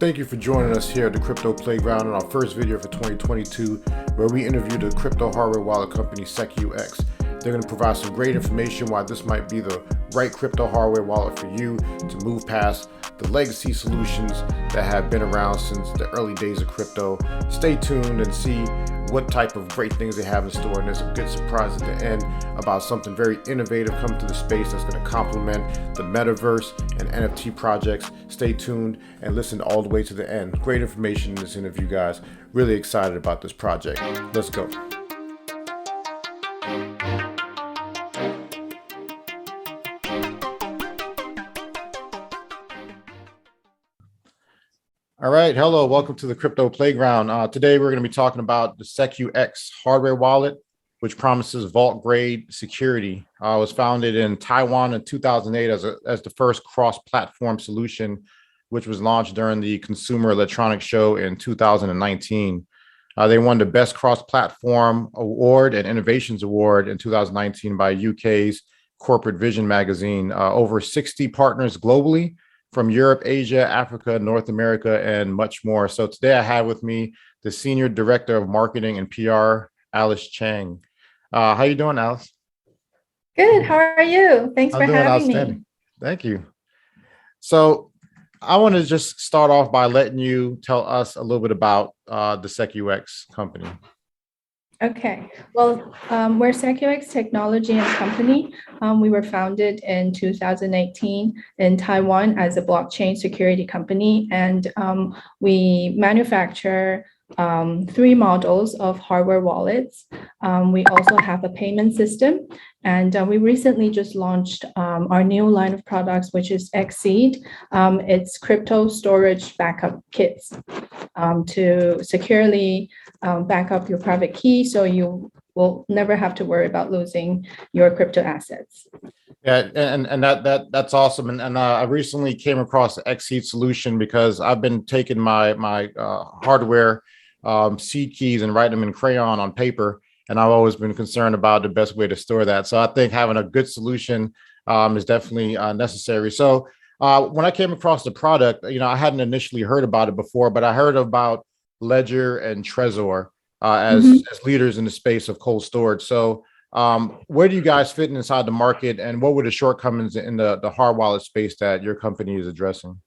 Thank you for joining us here at the Crypto Playground in our first video for 2022, where we interview the crypto hardware wallet company SecuX. They're going to provide some great information why this might be the right crypto hardware wallet for you to move past the legacy solutions that have been around since the early days of crypto. Stay tuned and see what type of great things they have in store, and there's a good surprise at the end about something very innovative coming to the space that's going to complement the Metaverse and NFT projects. Stay tuned and listen all the way to the end. Great information in this interview, guys. Really excited about this project. Let's go. All right, hello, welcome to the Crypto Playground. Today we're going to be talking about the SecuX hardware wallet, which promises vault-grade security. It was founded in Taiwan in 2008 as the first cross-platform solution, which was launched during the Consumer Electronics Show in 2019. They won the Best Cross-Platform Award and Innovations Award in 2019 by UK's Corporate Vision magazine. Over 60 partners globally, from Europe, Asia, Africa, North America, and much more. So today I have with me the Senior Director of Marketing and PR, Alice CHANG. How you doing, Alice? Good. How are you? Thanks for having me. Thank you. So I want to just start off by letting you tell us a little bit about the SecuX company. Okay. Well, we're SecuX Technology and Company. We were founded in 2018 in Taiwan as a blockchain security company, and we manufacture 3 models of hardware wallets. We also have a payment system, and we recently just launched our new line of products, which is Xseed. It's crypto storage backup kits to securely back up your private key, so you will never have to worry about losing your crypto assets. Yeah, and that's awesome. And I recently came across the Xseed solution because I've been taking my hardware seed keys and writing them in crayon on paper, and I've always been concerned about the best way to store that. So I think having a good solution is definitely necessary. So when I came across the product, I hadn't initially heard about it before, but I heard about Ledger and Trezor as leaders in the space of cold storage. So where do you guys fit inside the market, and what were the shortcomings in the hard wallet space that your company is addressing?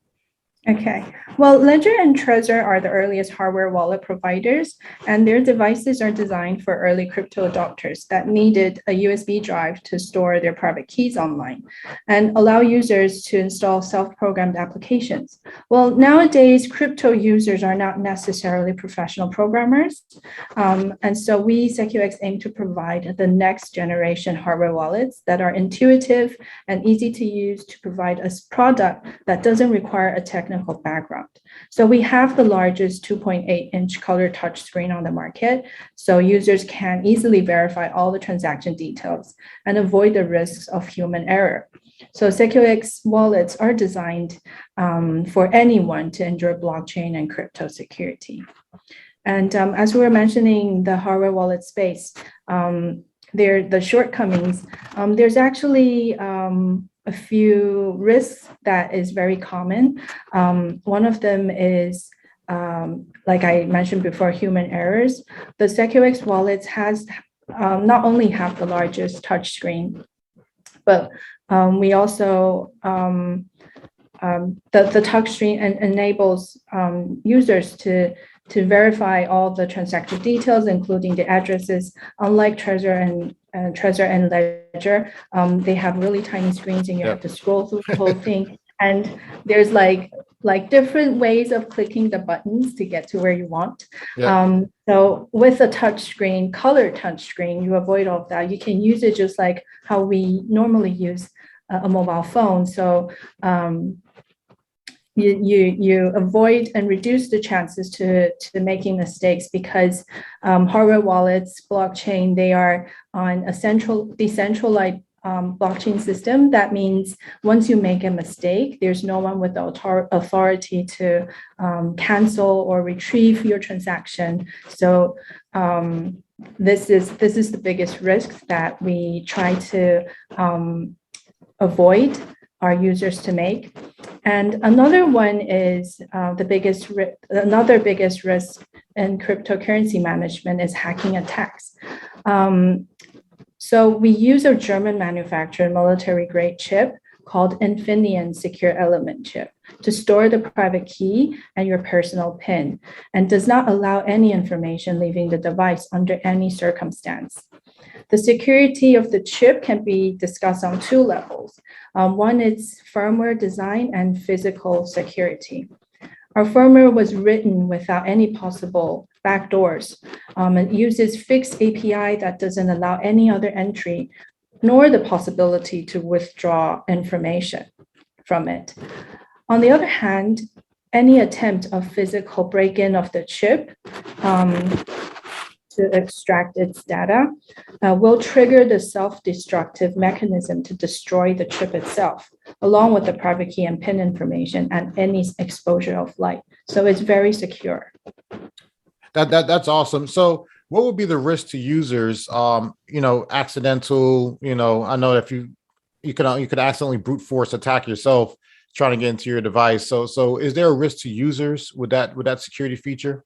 Okay, well, Ledger and Trezor are the earliest hardware wallet providers, and their devices are designed for early crypto adopters that needed a USB drive to store their private keys online and allow users to install self-programmed applications. Well, nowadays, crypto users are not necessarily professional programmers, and so we, SecuX, aim to provide the next generation hardware wallets that are intuitive and easy to use to provide a product that doesn't require a technical background. So we have the largest 2.8-inch color touchscreen on the market, so users can easily verify all the transaction details and avoid the risks of human error. So SecuX wallets are designed for anyone to enjoy blockchain and crypto security. And as we were mentioning, the hardware wallet space, the shortcomings, there's actually a few risks that is very common. One of them is, like I mentioned before, human errors. The SecuX wallets has not only have the largest touchscreen, but we also, the touchscreen enables users to verify all the transaction details, including the addresses. Unlike Trezor and Ledger, they have really tiny screens, and you have to scroll through the whole thing. And there's like different ways of clicking the buttons to get to where you want. So with a touchscreen, color touchscreen, you avoid all of that. You can use it just like how we normally use a mobile phone. So you avoid and reduce the chances to making mistakes, because hardware wallets, blockchain, they are on a decentralized blockchain system. That means once you make a mistake, there's no one with the authority to cancel or retrieve your transaction. So this is the biggest risk that we try to avoid our users to make. And another one is another biggest risk in cryptocurrency management is hacking attacks. So we use a German manufactured military grade chip called Infineon Secure Element chip to store the private key and your personal PIN, and does not allow any information leaving the device under any circumstance. The security of the chip can be discussed on two levels. One is firmware design and physical security. Our firmware was written without any possible backdoors. It uses fixed API that doesn't allow any other entry, nor the possibility to withdraw information from it. On the other hand, any attempt of physical break-in of the chip to extract its data will trigger the self-destructive mechanism to destroy the chip itself, along with the private key and PIN information and any exposure of light. So it's very secure. That's awesome. So what would be the risk to users? Accidental, I know if you could accidentally brute force attack yourself trying to get into your device. So is there a risk to users with that security feature?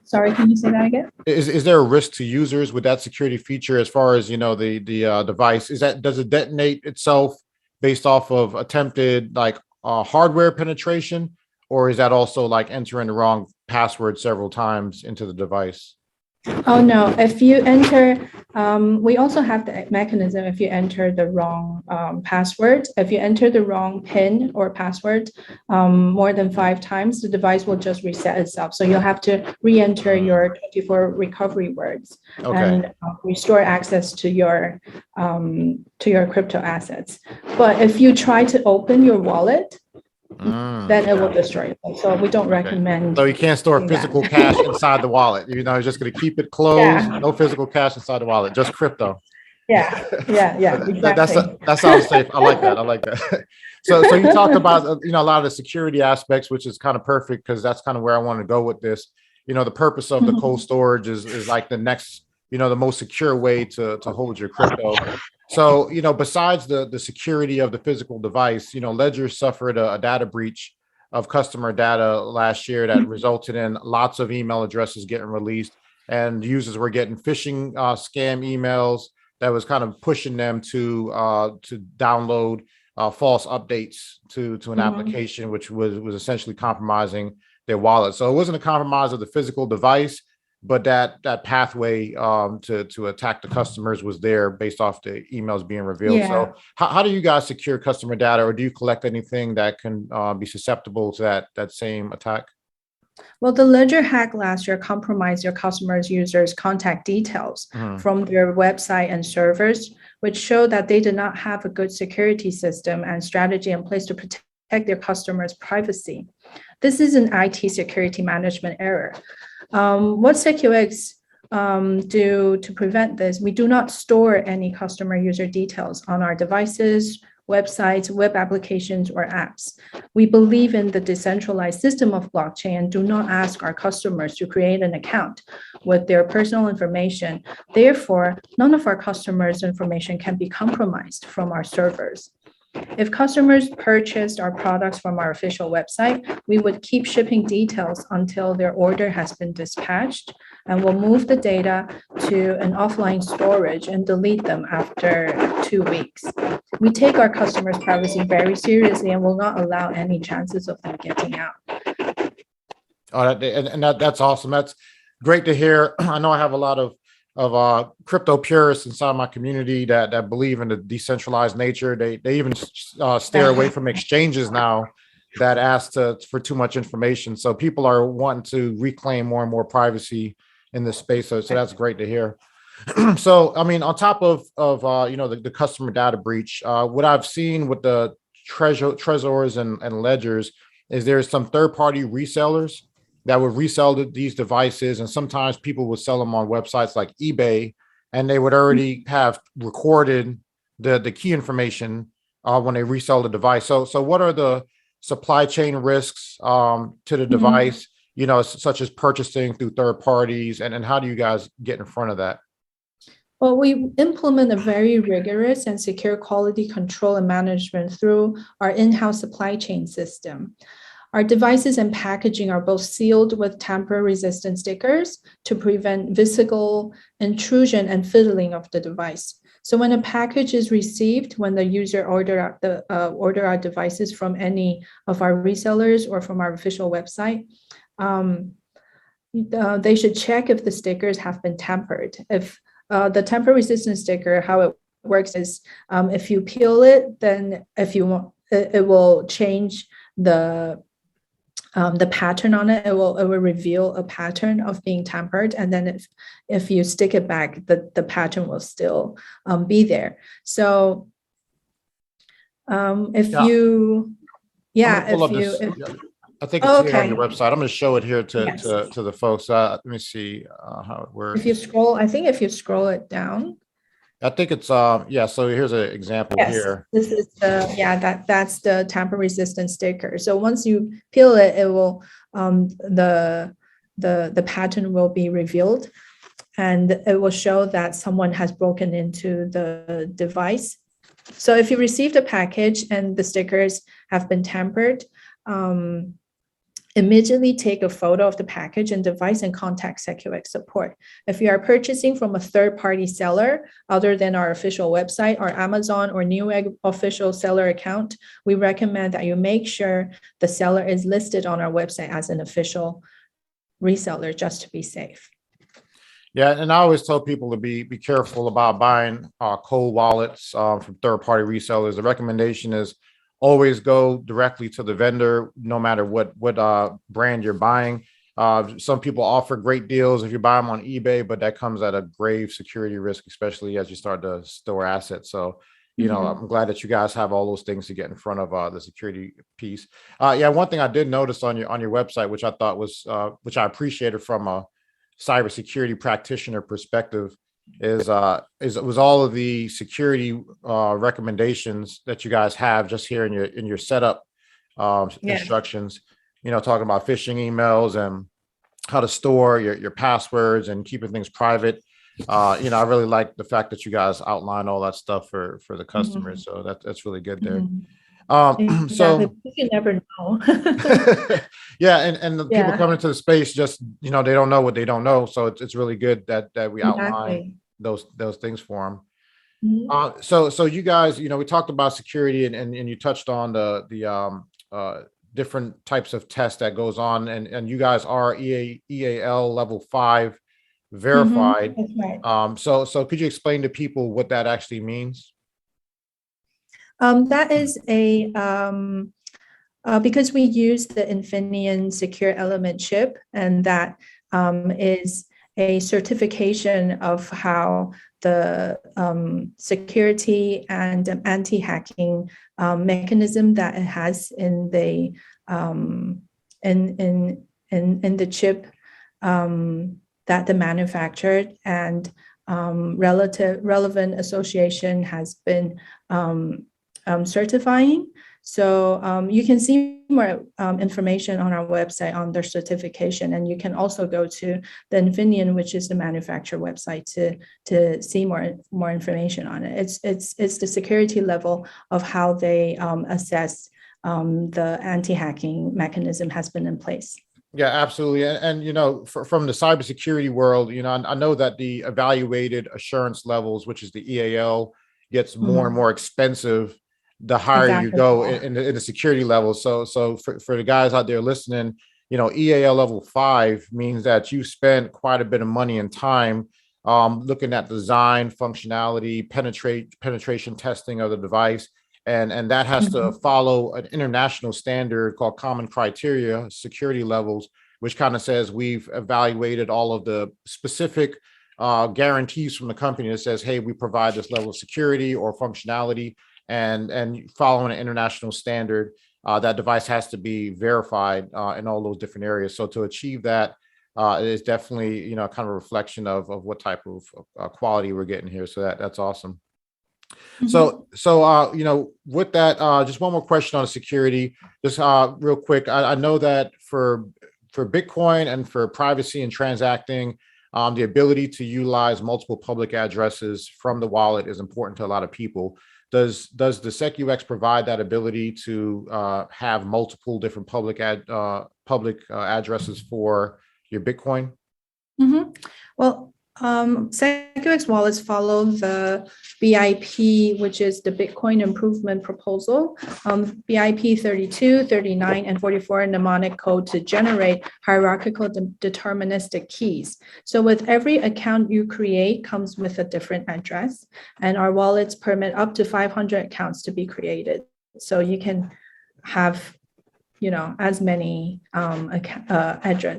Sorry, can you say that again? Is there a risk to users with that security feature as far as, the device? Does it detonate itself based off of attempted hardware penetration, or is that also like entering the wrong password several times into the device? Oh, no. If you enter, we also have the mechanism if you enter the wrong password. If you enter the wrong PIN or password more than 5 times, the device will just reset itself. So you'll have to re-enter your 24 recovery words and restore access to your crypto assets. But if you try to open your wallet, then it will destroy it. So we don't recommend. So you can't store physical cash inside the wallet. You're just going to keep it closed. Yeah. No physical cash inside the wallet, just crypto. Yeah. Exactly. That sounds safe. I like that. So you talked about a lot of the security aspects, which is kind of perfect because that's kind of where I want to go with this. The purpose of the cold storage is like the next, the most secure way to hold your crypto. So, besides the security of the physical device, Ledger suffered a data breach of customer data last year that resulted in lots of email addresses getting released, and users were getting phishing scam emails that was kind of pushing them to download false updates to an application, which was essentially compromising their wallet. So it wasn't a compromise of the physical device, but that pathway to attack the customers was there based off the emails being revealed. Yeah. So how do you guys secure customer data, or do you collect anything that can be susceptible to that same attack? Well, the Ledger hack last year compromised your customers' users' contact details from their website and servers, which showed that they did not have a good security system and strategy in place to protect their customers' privacy. This is an IT security management error. What SecuX do to prevent this? We do not store any customer user details on our devices, websites, web applications, or apps. We believe in the decentralized system of blockchain and do not ask our customers to create an account with their personal information. Therefore, none of our customers' information can be compromised from our servers. If customers purchased our products from our official website, we would keep shipping details until their order has been dispatched, and we'll move the data to an offline storage and delete them after 2 weeks. We take our customers' privacy very seriously and will not allow any chances of them getting out. That's awesome. That's great to hear. I know I have a lot of crypto purists inside my community that believe in the decentralized nature. They even stay away from exchanges now that ask for too much information. So people are wanting to reclaim more and more privacy in this space. So that's great to hear. So, I mean, on top of the customer data breach, what I've seen with the Trezors and Ledgers is there's some third-party resellers that would resell these devices, and sometimes people would sell them on websites like eBay, and they would already have recorded the key information when they resell the device. So what are the supply chain risks to the device, such as purchasing through third parties, and how do you guys get in front of that? Well, we implement a very rigorous and secure quality control and management through our in-house supply chain system. Our devices and packaging are both sealed with tamper-resistant stickers to prevent physical intrusion and fiddling of the device. So when a package is received, when the user order our devices from any of our resellers or from our official website, they should check if the stickers have been tampered. If the tamper-resistant sticker, how it works is if you peel it, then if you want, it will change the pattern on it. It will reveal a pattern of being tampered, and then if you stick it back, the pattern will still be there. So if Yeah. you, yeah, if you, this. if, I think it's here on okay, your website. I'm going to show it here yes. to the folks. Let me see how it works. If you scroll, I think if you scroll it down. I think it's yeah. So here's an example here. This is that's the tamper resistant sticker. So once you peel it, it will the pattern will be revealed, and it will show that someone has broken into the device. So if you received a package and the stickers have been tampered, immediately take a photo of the package and device and contact SecuX support. If you are purchasing from a third-party seller other than our official website or Amazon or Newegg official seller account, we recommend that you make sure the seller is listed on our website as an official reseller, just to be safe. Yeah, and I always tell people to be careful about buying cold wallets from third-party resellers. The recommendation is always go directly to the vendor, no matter what brand you're buying. Some people offer great deals if you buy them on eBay, but that comes at a grave security risk, especially as you start to store assets. So, you know, I'm glad that you guys have all those things to get in front of the security piece. Yeah, one thing I did notice on your website, which I thought was which I appreciated from a cybersecurity practitioner perspective, is it was all of the security recommendations that you guys have just here in your setup instructions, you know, talking about phishing emails and how to store your passwords and keeping things private. You know, I really like the fact that you guys outline all that stuff for the customers. So that's really good there. Exactly. So you never know. yeah, and the people coming into the space, just, you know, they don't know what they don't know. So it's really good that we outline those things for them. So you guys, you know, we talked about security and you touched on the different types of tests that goes on, and you guys are EAL level 5 verified. That's right. So could you explain to people what that actually means? That is because we use the Infineon secure element chip, and that is a certification of how the security and anti-hacking mechanism that it has in the in the chip that the manufacturer and relevant association has been certifying. So you can see more information on our website on their certification, and you can also go to the Infineon, which is the manufacturer website, to see more information on it. It's the security level of how they assess the anti-hacking mechanism has been in place. Yeah, absolutely. And you know, from the cybersecurity world, you know, I know that the evaluated assurance levels, which is the EAL, gets more and more expensive the higher you go in the security level. So for the guys out there listening, you know, EAL level 5 means that you spent quite a bit of money and time looking at design, functionality, penetration testing of the device. And that has to follow an international standard called common criteria security levels, which kind of says we've evaluated all of the specific guarantees from the company that says, hey, we provide this level of security or functionality, and following an international standard, that device has to be verified in all those different areas. So to achieve that is definitely, you know, kind of a reflection of what type of quality we're getting here. So that's awesome. So you know, with that, just one more question on security, just real quick. I know that for Bitcoin and for privacy and transacting, The ability to utilize multiple public addresses from the wallet is important to a lot of people. Does the SecuX provide that ability to have multiple different public addresses for your Bitcoin? Well, SecuX wallets follow the BIP, which is the Bitcoin Improvement Proposal, BIP 32, 39, and 44 mnemonic code to generate hierarchical deterministic keys. So with every account you create comes with a different address, and our wallets permit up to 500 accounts to be created. So you can have as many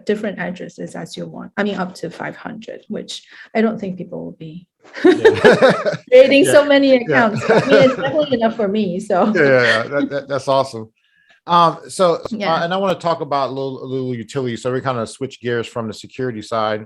different addresses as you want. I mean, up to 500, which I don't think people will be creating so many accounts. I mean, it's definitely enough for me. So that's awesome. And I want to talk about a little utility. So we kind of switch gears from the security side.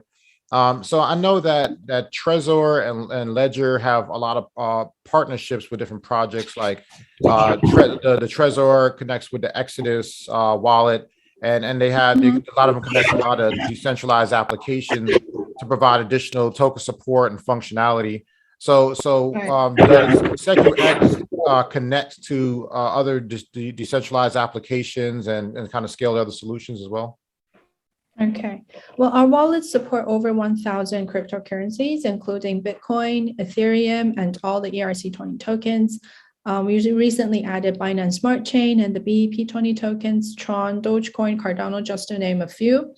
So I know that Trezor and Ledger have a lot of partnerships with different projects, like the Trezor connects with the Exodus wallet, and they have a lot of them connect with a lot of decentralized applications to provide additional token support and functionality. So does SecuX connect to other decentralized applications and kind of scale other solutions as well? Okay. Well, our wallets support over 1,000 cryptocurrencies, including Bitcoin, Ethereum, and all the ERC20 tokens. We recently added Binance Smart Chain and the BEP20 tokens, Tron, Dogecoin, Cardano, just to name a few.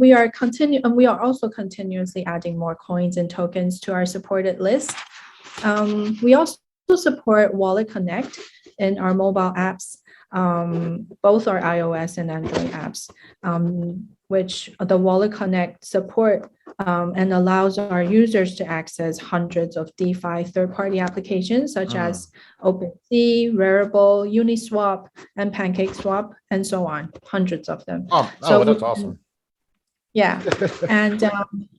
We are also continuously adding more coins and tokens to our supported list. We also support Wallet Connect in our mobile apps, both our iOS and Android apps, which the Wallet Connect support and allows our users to access hundreds of DeFi third-party applications such as OpenSea, Rarible, Uniswap, and PancakeSwap, and so on, hundreds of them. That's awesome. Yeah, and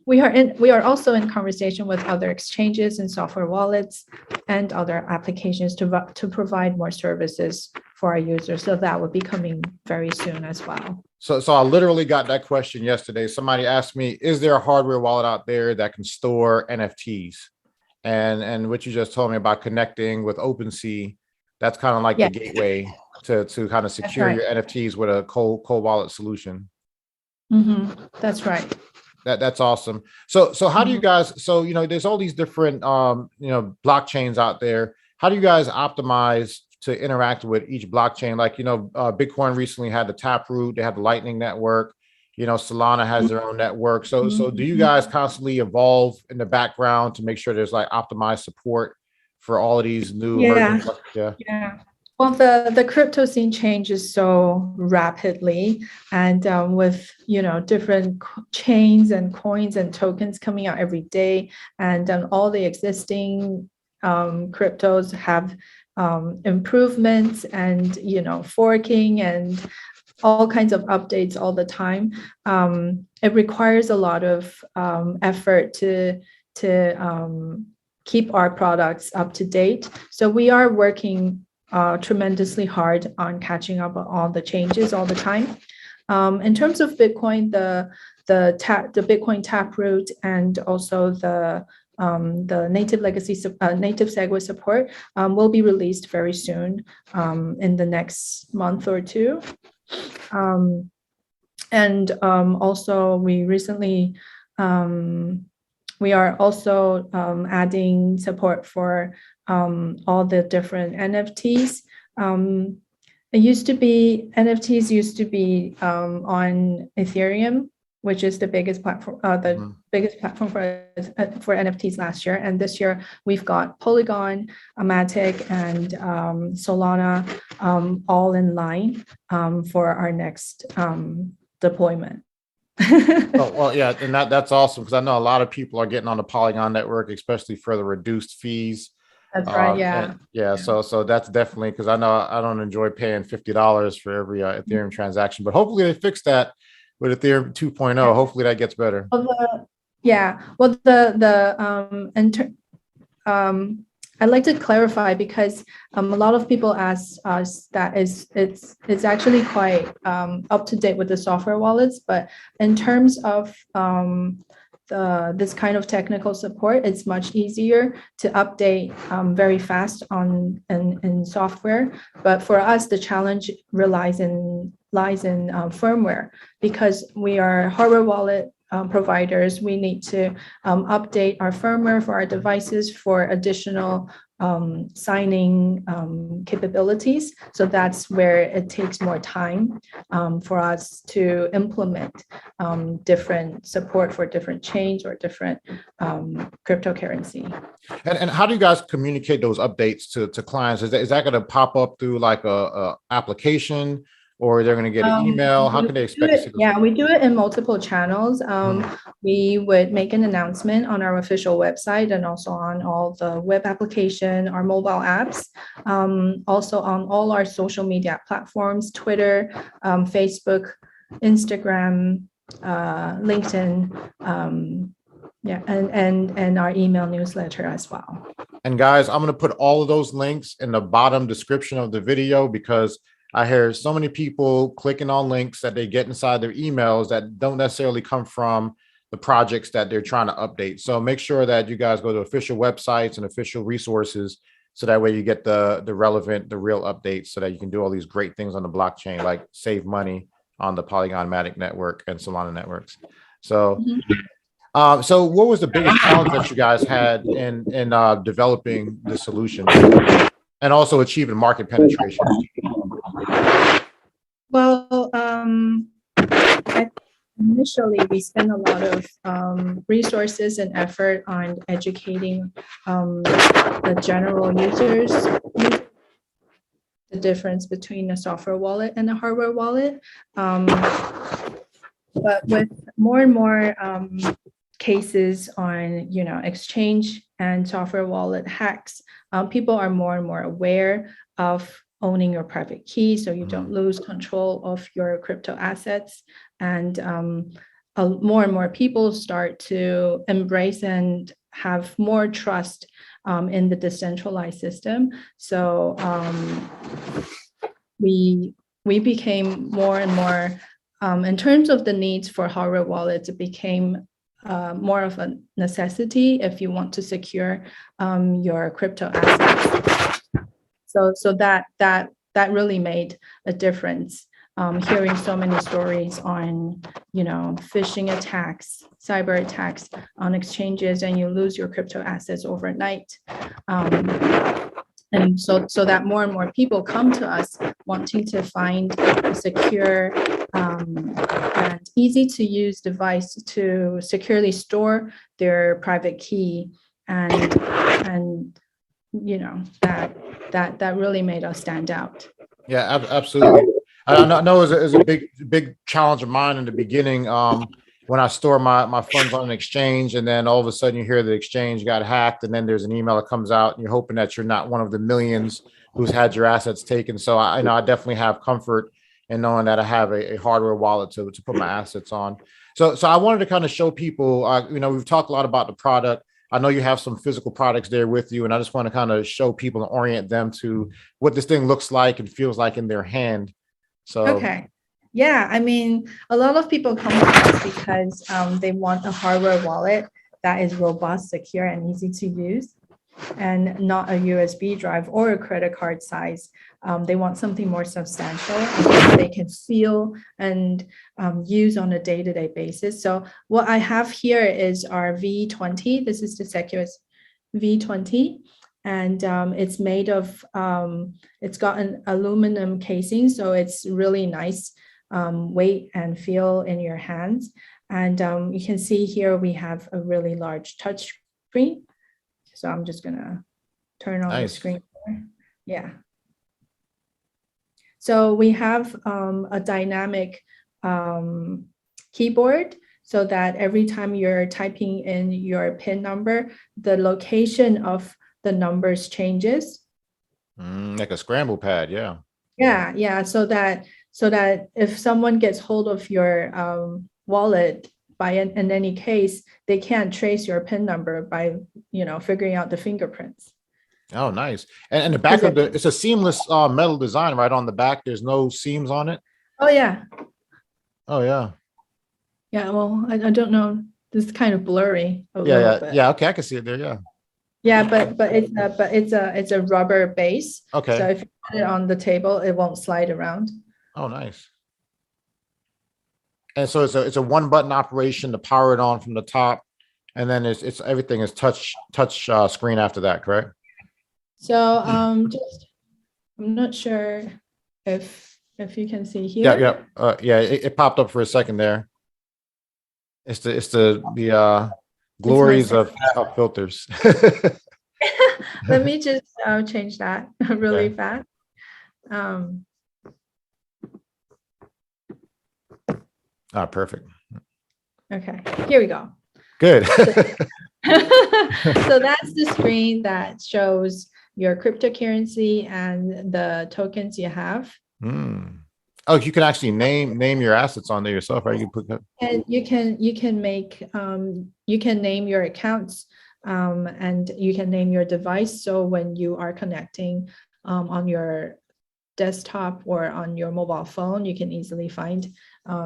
we are also in conversation with other exchanges and software wallets and other applications to provide more services for our users. So that will be coming very soon as well. So I literally got that question yesterday. Somebody asked me, is there a hardware wallet out there that can store NFTs? And what you just told me about connecting with OpenSea, that's kind of like the gateway to kind of secure your NFTs with a cold wallet solution. That's right. That's awesome. So how do you guys, there's all these different, blockchains out there. How do you guys optimize to interact with each blockchain? Like, Bitcoin recently had the Taproot, they had the Lightning Network, Solana has their own network. So do you guys constantly evolve in the background to make sure there's like optimized support for all of these new emerging? Yeah. Well, the crypto scene changes so rapidly, and with different chains and coins and tokens coming out every day, and all the existing cryptos have improvements and forking and all kinds of updates all the time. It requires a lot of effort to keep our products up to date. So we are working tremendously hard on catching up on all the changes all the time. In terms of Bitcoin, the Bitcoin Taproot and also the native SegWit support will be released very soon, in the next month or two. Also we recently we are also adding support for all the different NFTs. NFTs used to be on Ethereum, which is the biggest platform, biggest platform for NFTs last year. And this year we've got Polygon, Matic, and Solana all in line for our next deployment. Yeah, and that's awesome, because I know a lot of people are getting on the Polygon network, especially for the reduced fees. That's right. So that's definitely, because I know I don't enjoy paying $50 for every Ethereum transaction, but hopefully they fix that with Ethereum 2.0. Hopefully that gets I'd like to clarify because a lot of people ask us that it's actually quite up to date with the software wallets, but in terms of this kind of technical support, it's much easier to update very fast in software. But for us, the challenge lies in firmware, because we are hardware wallet providers. We need to update our firmware for our devices for additional signing capabilities. So that's where it takes more time for us to implement different support for different chains or different cryptocurrency. And how do you guys communicate those updates to clients? Is that going to pop up through like a application, or they're going to get an email? How can they expect to see those? Yeah, we do it in multiple channels. We would make an announcement on our official website and also on all the web application, our mobile apps, also on all our social media platforms, Twitter, Facebook, Instagram, LinkedIn, yeah, and our email newsletter as well. And guys, I'm going to put all of those links in the bottom description of the video, because I hear so many people clicking on links that they get inside their emails that don't necessarily come from the projects that they're trying to update. So make sure that you guys go to official websites and official resources, so that way you get the relevant, the real updates, so that you can do all these great things on the blockchain, like save money on the Polygon Matic network and Solana networks. So, so what was the biggest challenge that you guys had in developing the solution and also achieving market penetration? Well, initially we spent a lot of resources and effort on educating the general users the difference between a software wallet and a hardware wallet. But with more and more cases on, exchange and software wallet hacks, people are more and more aware of owning your private key, so you don't lose control of your crypto assets. And more and more people start to embrace and have more trust in the decentralized system. So we became more and more, in terms of the needs for hardware wallets, it became more of a necessity if you want to secure your crypto assets. So that really made a difference. Hearing so many stories on, phishing attacks, cyber attacks on exchanges, and you lose your crypto assets overnight. And so that more and more people come to us wanting to find a secure and easy to use device to securely store their private key, and that really made us stand out. Yeah, absolutely. I know it was a big challenge of mine in the beginning. When I store my funds on an exchange, and then all of a sudden you hear the exchange got hacked, and then there's an email that comes out, and you're hoping that you're not one of the millions who's had your assets taken. So I know I definitely have comfort in knowing that I have a hardware wallet to put my assets on. So I wanted to kind of show people, we've talked a lot about the product. I know you have some physical products there with you, and I just want to kind of show people and orient them to what this thing looks like and feels like in their hand. So, okay. Yeah, I mean, a lot of people come to us because they want a hardware wallet that is robust, secure, and easy to use, and not a USB drive or a credit card size. They want something more substantial and they can feel and use on a day-to-day basis. So what I have here is our V20. This is the SecuX V20. And it's made of, it's got an aluminum casing, so it's really nice weight and feel in your hands. And you can see here we have a really large touch screen. So I'm just gonna turn on the screen. Yeah. So we have a dynamic keyboard, so that every time you're typing in your PIN number, the location of the numbers changes. Like a scramble pad, yeah. Yeah. So that if someone gets hold of your wallet in any case, they can't trace your PIN number by figuring out the fingerprints. Oh, nice. And the back of it's a seamless metal design right on the back. There's no seams on it. Oh yeah, Oh yeah. yeah. Well, I don't know. This is kind of blurry a Yeah, little yeah, bit. yeah. Okay, I can see it there. Yeah. Yeah, but it's a rubber base. So Okay. if you put it on the table, it won't slide around. Oh, nice. And so it's a one button operation to power it on from the top, and then it's everything is touch screen after that, correct? So just I'm not sure if you can see Yeah, here. yeah, yeah. It popped up for a second there. It's the It's my glories of filters. let me just change that really Okay. fast. Um, Ah, perfect. okay, here we go. Good. So that's the screen that shows your cryptocurrency and the tokens you have. Hmm. Oh, you can actually name your assets on there yourself, right? You put that. And you can name your accounts and you can name your device. So when you are connecting on your desktop or on your mobile phone, you can easily find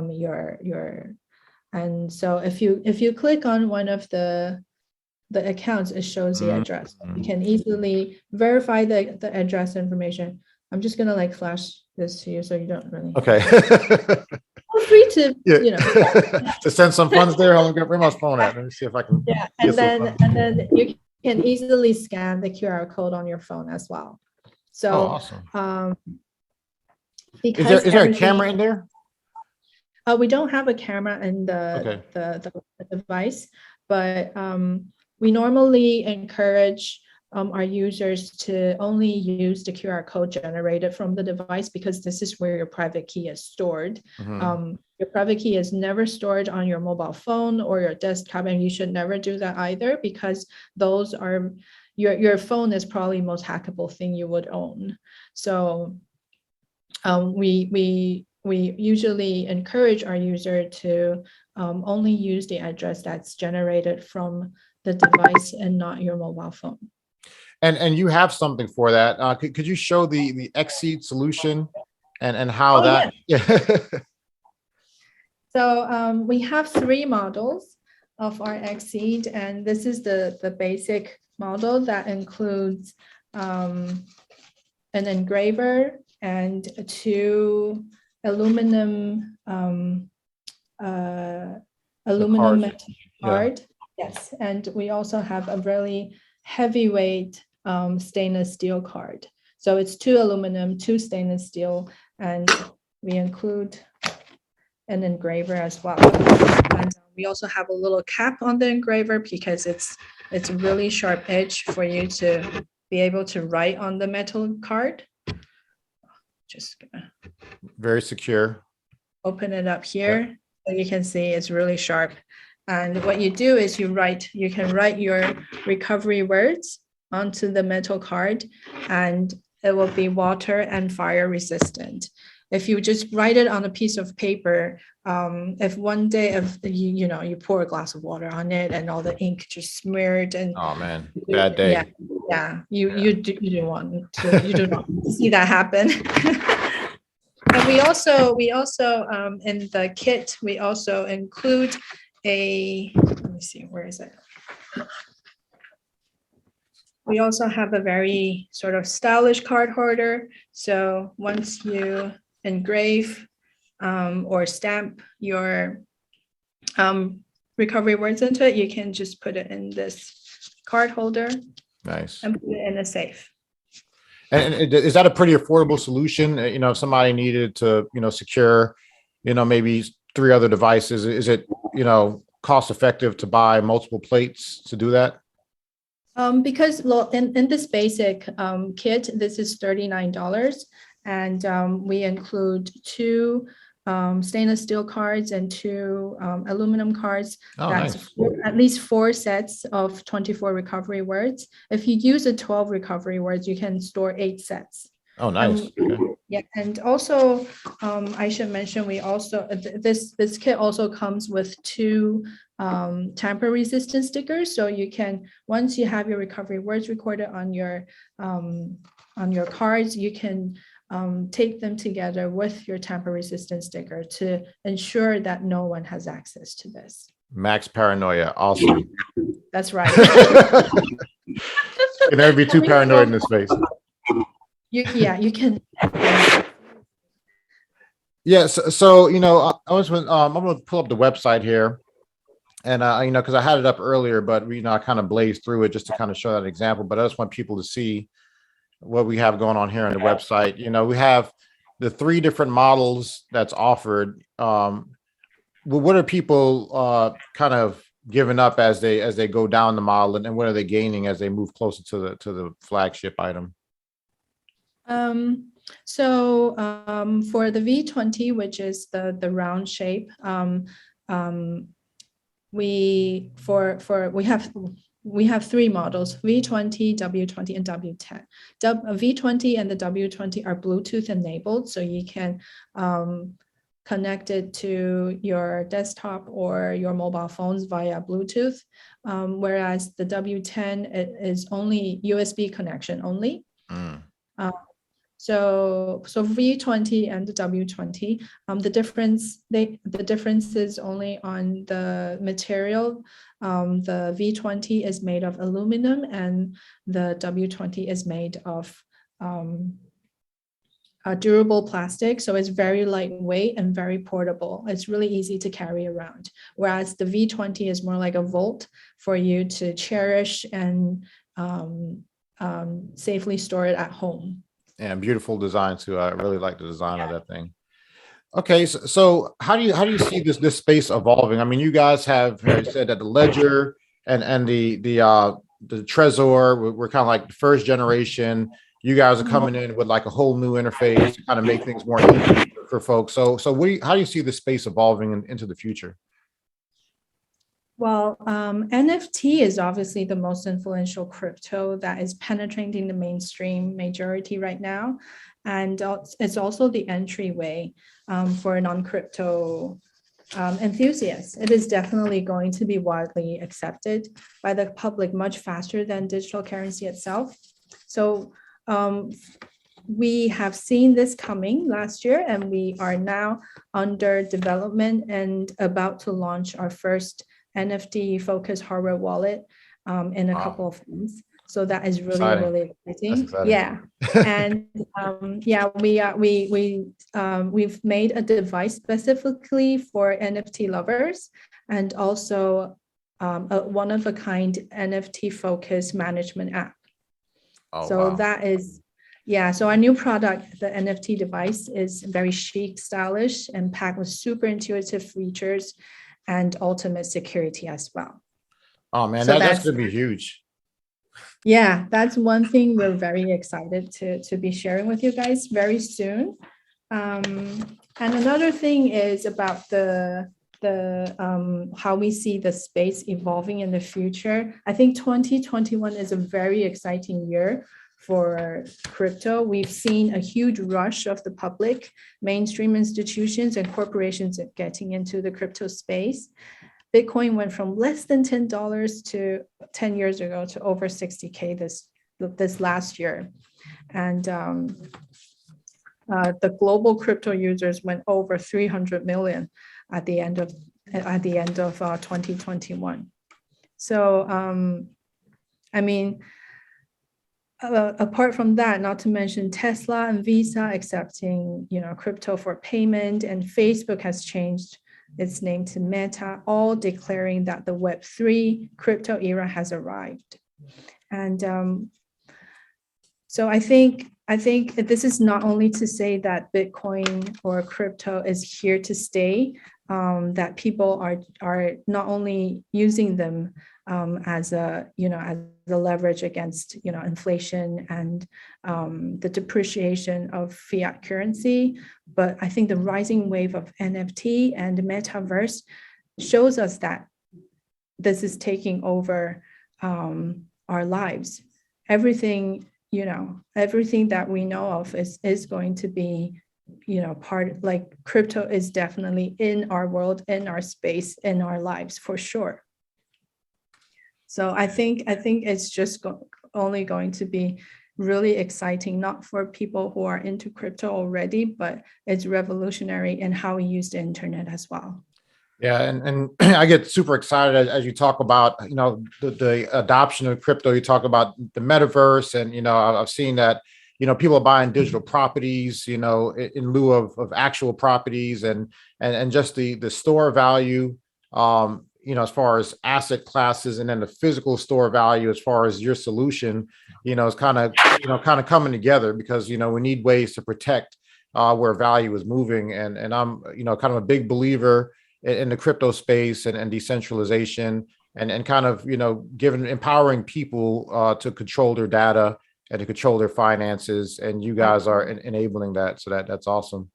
your and so if you click on one of the accounts, it shows the address. You can easily verify the address information. I'm just gonna like flash this to you so you don't really Okay. feel free to, Yeah. you know, To send some funds there. I'm gonna bring my phone out. Let me see if I can yeah, get some funds. and then you can easily scan the QR code on your phone as well. Oh, So awesome. because Is there a camera in there? we don't have a camera in Okay. the device, but we normally encourage our users to only use the QR code generated from the device because this is where your private key is stored. Your private key is never stored on your mobile phone or your desktop, and you should never do that either because those are your phone is probably the most hackable thing you would own. So we usually encourage our user to only use the address that's generated from the device and not your mobile phone. And you have something for that. Could you show the Xseed solution and how Oh, that? Yeah. So we have three models of our Xseed, and this is the basic model that includes an engraver and two aluminum aluminum Cards. metal Yeah. card. Yes, and we also have a really heavyweight stainless steel card. So it's two aluminum, two stainless steel, and we include an engraver as well. And we also have a little cap on the engraver because it's a really sharp edge for you to be able to write on the metal card. Just gonna Very secure. open it up here. So you can see it's really sharp. And what you do is you can write your recovery words onto the metal card, and it will be water and fire resistant. If you just write it on a piece of paper, if one day if you pour a glass of water on it and all the ink just smeared and Oh man, bad day. you don't want to see that happen. And we also in the kit we also include let me see, where is it? We also have a very sort of stylish card holder. So once you engrave or stamp your recovery words into it, you can just put it in this card holder. Nice. And put it in a safe. And is that a pretty affordable solution? If somebody needed to, secure, maybe 3 other devices, is it, cost effective to buy multiple plates to do that? Because well, in this basic kit, this is $39, and we include 2 stainless steel cards and 2 aluminum cards. Oh, That's nice. at least 4 sets of 24 recovery words. If you use a 12 recovery words, you can store 8 sets. Oh, nice. And Okay. yeah, and also I should mention we also this kit also comes with two tamper resistant stickers. So you can, once you have your recovery words recorded on your cards, you can take them together with your tamper resistant sticker to ensure that no one has access to this. Max paranoia. Awesome. That's right. Can never be too paranoid in this space. You can. Yes. So, I'm going to pull up the website here. And, because I had it up earlier, but, I kind of blazed through it just to kind of show that example. But I just want people to see what we have going on here on the website. We have the three different models that's offered. What are people kind of giving up as they go down the model, and what are they gaining as they move closer to the flagship item? So for the V20, which is the round shape, we have three models: V20, W20, and W10. V20 and the W20 are Bluetooth enabled, so you can connect it to your desktop or your mobile phones via Bluetooth, whereas the W10 is only USB connection only. So V20 and the W20, the difference is only on the material. The V20 is made of aluminum and the W20 is made of a durable plastic. So it's very lightweight and very portable. It's really easy to carry around. Whereas the V20 is more like a vault for you to cherish and safely store it at home. And beautiful design too. I really like the design of that thing. Okay, so how do you see this space evolving? I mean, you guys have said that the ledger and the Trezor were kind of like the first generation. You guys are coming in with like a whole new interface to kind of make things more easy for folks. So how do you see the space evolving into the future? Well, NFT is obviously the most influential crypto that is penetrating the mainstream majority right now. And it's also the entryway for non-crypto enthusiasts. It is definitely going to be widely accepted by the public much faster than digital currency itself. So we have seen this coming last year, and we are now under development and about to launch our first NFT focused hardware wallet in a couple of months. So that is really, Exciting. really exciting. Exciting. Yeah. And we've made a device specifically for NFT lovers, and also a one-of-a-kind NFT focused management app. Oh, so wow. that is, yeah. So our new product, the NFT device, is very chic, stylish, and packed with super intuitive features and ultimate security as well. Oh man, So that's gonna be huge. Yeah, that's one thing we're very excited to be sharing with you guys very soon. And another thing is about the how we see the space evolving in the future. I think 2021 is a very exciting year for crypto. We've seen a huge rush of the public, mainstream institutions, and corporations getting into the crypto space. Bitcoin went from less than $10 to 10 years ago to over 60K this last year. And the global crypto users went over 300 million at the end of 2021. So I mean, apart from that, not to mention Tesla and Visa accepting crypto for payment, and Facebook has changed its name to Meta, all declaring that the Web3 crypto era has arrived. And so I think this is not only to say that Bitcoin or crypto is here to stay, that people are not only using them as a leverage against inflation and the depreciation of fiat currency, but I think the rising wave of NFT and Metaverse shows us that this is taking over our lives. Everything everything that we know of is going to be, part, like crypto is definitely in our world, in our space, in our lives for sure. So I think it's just only going to be really exciting, not for people who are into crypto already, but it's revolutionary in how we use the internet as well. Yeah, and I get super excited as you talk about, the adoption of crypto. You talk about the metaverse, and I've seen that, people are buying digital properties, in lieu of actual properties, and just the store value, as far as asset classes, and then the physical store value as far as your solution, is kind of coming together, because we need ways to protect where value is moving, and I'm kind of a big believer in the crypto space and decentralization, and kind of, empowering people to control their data and to control their finances. And you guys are enabling that. So that's awesome.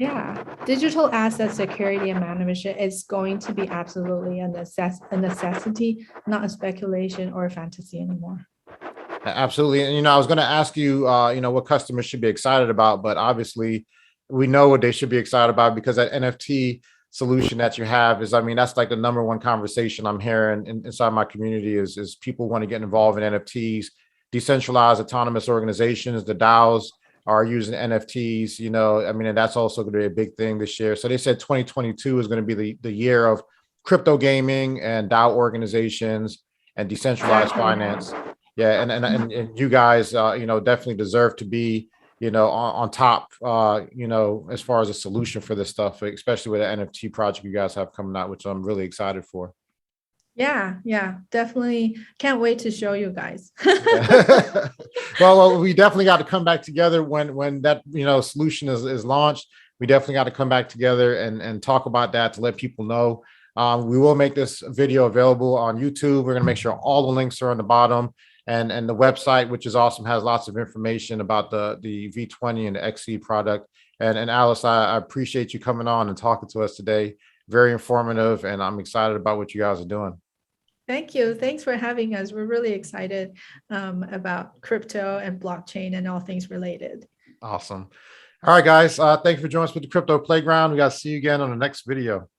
Yeah, digital asset security and management is going to be absolutely a necessity, not a speculation or a fantasy anymore. Absolutely. And, I was going to ask you, what customers should be excited about, but obviously we know what they should be excited about, because that NFT solution that you have is, that's like the number one conversation I'm hearing inside my community is people want to get involved in NFTs. Decentralized autonomous organizations, the DAOs, are using NFTs, and that's also going to be a big thing this year. So they said 2022 is going to be the year of crypto gaming and DAO organizations and decentralized finance. Yeah, and you guys, definitely deserve to be, on top, as far as a solution for this stuff, especially with the NFT project you guys have coming out, which I'm really excited for. Yeah, definitely. Can't wait to show you guys. Yeah. Well, we definitely got to come back together when that, solution is launched. We definitely got to come back together and talk about that, to let people know. We will make this video available on YouTube. We're going to make sure all the links are on the bottom, and the website, which is awesome, has lots of information about the V20 and the XE product. And Alice, I appreciate you coming on and talking to us today. Very informative, and I'm excited about what you guys are doing. Thank you. Thanks for having us. We're really excited about crypto and blockchain and all things related. Awesome. All right, guys. Thank you for joining us with the Crypto Playground. We got to see you again on the next video.